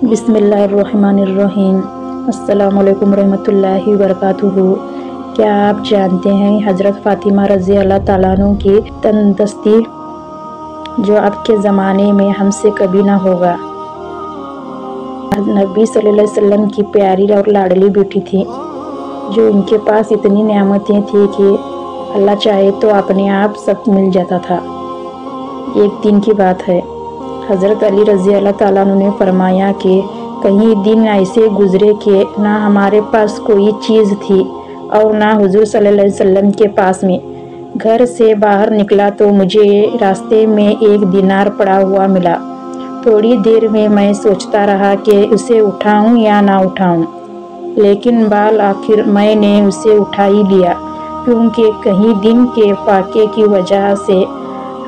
बिस्मिल्लाहिर्रहमानिर्रहीम। अस्सलामुअलैकुम रहमतुल्लाहि वबरकातुहू। क्या आप जानते हैं हज़रत फ़ातिमा रज़ी अल्लाह ताला अन्हा की तंदुरुस्ती जो अब के ज़माने में हमसे कभी ना होगा। नबी सल्लल्लाहु अलैहि वसल्लम की प्यारी और लाडली बेटी थी, जो इनके पास इतनी नेमतें थी कि अल्लाह चाहे तो अपने आप सब मिल जाता था। एक दिन की बात है, हज़रत अली रज़ी अल्लाह ताला अन्हु ने फरमाया कि कहीं दिन ऐसे गुजरे कि ना हमारे पास कोई चीज़ थी और ना हुज़ूर सल्लल्लाहु अलैहि वसल्लम के पास में। घर से बाहर निकला तो मुझे रास्ते में एक दिनार पड़ा हुआ मिला। थोड़ी देर में मैं सोचता रहा कि उसे उठाऊं या ना उठाऊं, लेकिन बाल आखिर मैंने उसे उठा ही लिया, क्योंकि कहीं दिन के फाके की वजह से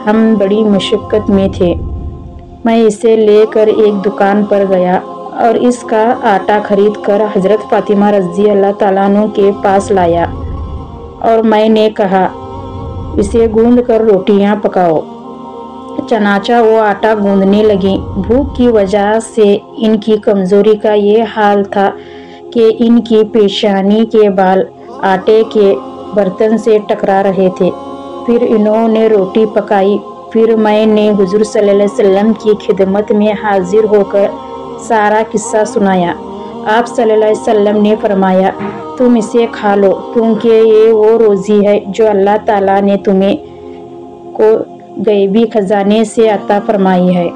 हम बड़ी मुशक्क़त में थे। मैं इसे लेकर एक दुकान पर गया और इसका आटा खरीद कर हज़रत फ़ातिमा रज़ी अल्लाह ताला अन्हा के पास लाया और मैंने कहा, इसे गूंद कर रोटियां पकाओ। चनाचा वो आटा गूंदने लगी। भूख की वजह से इनकी कमज़ोरी का ये हाल था कि इनकी पेशानी के बाल आटे के बर्तन से टकरा रहे थे। फिर इन्होंने रोटी पकाई। फिर मैंने हुज़ूर सल्लल्लाहु अलैहि वसल्लम की खिदमत में हाजिर होकर सारा किस्सा सुनाया। आप सल्लल्लाहु अलैहि वसल्लम ने फरमाया, तुम इसे खा लो, क्योंकि ये वो रोज़ी है जो अल्लाह ताला ने तुम्हें को गैबी खजाने से अता फरमाई है।